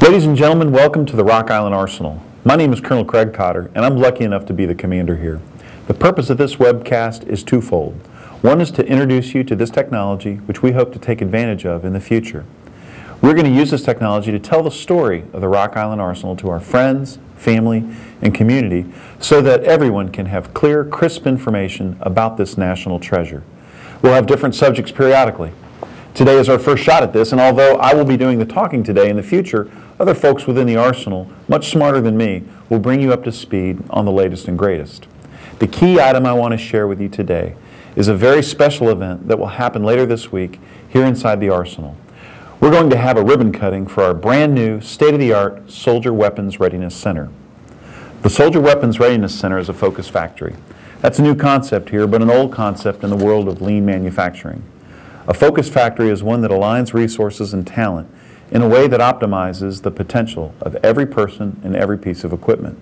Ladies and gentlemen, welcome to the Rock Island Arsenal. My name is Colonel Craig Cotter, and I'm lucky enough to be the commander here. The purpose of this webcast is twofold. One is to introduce you to this technology, which we hope to take advantage of in the future. We're going to use this technology to tell the story of the Rock Island Arsenal to our friends, family, and community so that everyone can have clear, crisp information about this national treasure. We'll have different subjects periodically. Today is our first shot at this, and although I will be doing the talking today, in the future, other folks within the Arsenal, much smarter than me, will bring you up to speed on the latest and greatest. The key item I want to share with you today is a very special event that will happen later this week here inside the Arsenal. We're going to have a ribbon cutting for our brand new, state-of-the-art Soldier Weapons Readiness Center. The Soldier Weapons Readiness Center is a focus factory. That's a new concept here, but an old concept in the world of lean manufacturing. A focus factory is one that aligns resources and talent in a way that optimizes the potential of every person and every piece of equipment.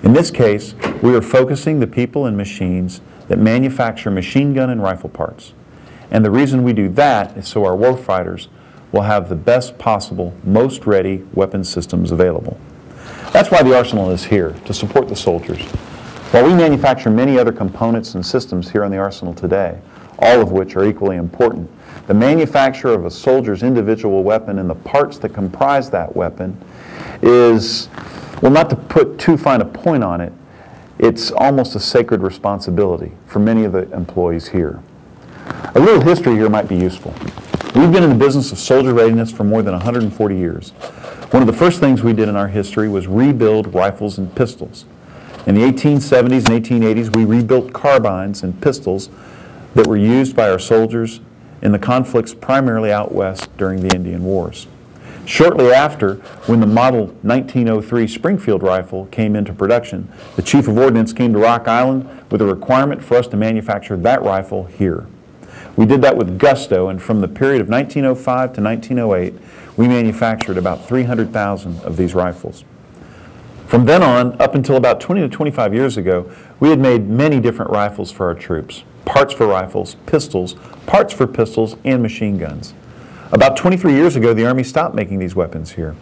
In this case, we are focusing the people and machines that manufacture machine gun and rifle parts. And the reason we do that is so our warfighters will have the best possible, most ready weapon systems available. That's why the Arsenal is here, to support the soldiers. While we manufacture many other components and systems here on the Arsenal today, all of which are equally important, the manufacture of a soldier's individual weapon and the parts that comprise that weapon is, well, not to put too fine a point on it, it's almost a sacred responsibility for many of the employees here. A little history here might be useful. We've been in the business of soldier readiness for more than 140 years. One of the first things we did in our history was rebuild rifles and pistols. In the 1870s and 1880s, we rebuilt carbines and pistols that were used by our soldiers in the conflicts primarily out west during the Indian Wars. Shortly after, when the model 1903 Springfield rifle came into production, the Chief of Ordnance came to Rock Island with a requirement for us to manufacture that rifle here. We did that with gusto, and from the period of 1905 to 1908, we manufactured about 300,000 of these rifles. From then on, up until about 20 to 25 years ago, we had made many different rifles for our troops. Parts for rifles, pistols, parts for pistols, and machine guns. About 23 years ago, the Army stopped making these weapons here.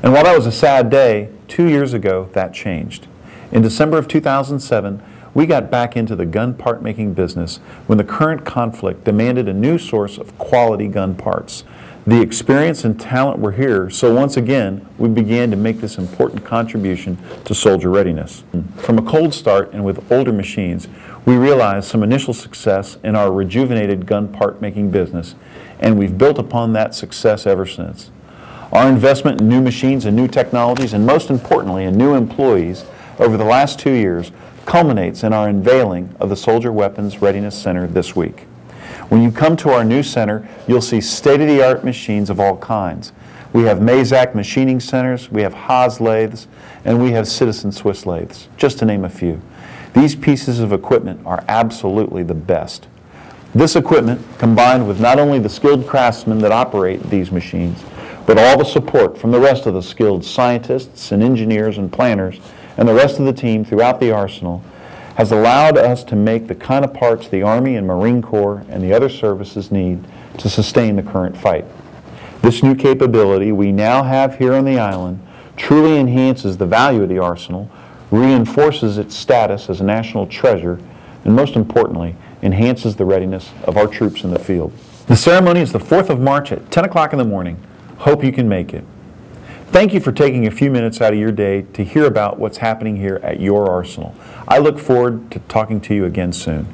And while that was a sad day, 2 years ago, that changed. In December of 2007, we got back into the gun part making business when the current conflict demanded a new source of quality gun parts. The experience and talent were here, so once again, we began to make this important contribution to soldier readiness. From a cold start and with older machines, we realized some initial success in our rejuvenated gun part making business, and we've built upon that success ever since. Our investment in new machines and new technologies, and most importantly in new employees over the last 2 years, culminates in our unveiling of the Soldier Weapons Readiness Center this week. When you come to our new center, you'll see state-of-the-art machines of all kinds. We have Mazak machining centers, we have Haas lathes, and we have Citizen Swiss lathes, just to name a few. These pieces of equipment are absolutely the best. This equipment, combined with not only the skilled craftsmen that operate these machines, but all the support from the rest of the skilled scientists and engineers and planners and the rest of the team throughout the Arsenal, has allowed us to make the kind of parts the Army and Marine Corps and the other services need to sustain the current fight. This new capability we now have here on the island truly enhances the value of the Arsenal, reinforces its status as a national treasure, and most importantly, enhances the readiness of our troops in the field. The ceremony is the 4th of March at 10 o'clock in the morning. Hope you can make it. Thank you for taking a few minutes out of your day to hear about what's happening here at your Arsenal. I look forward to talking to you again soon.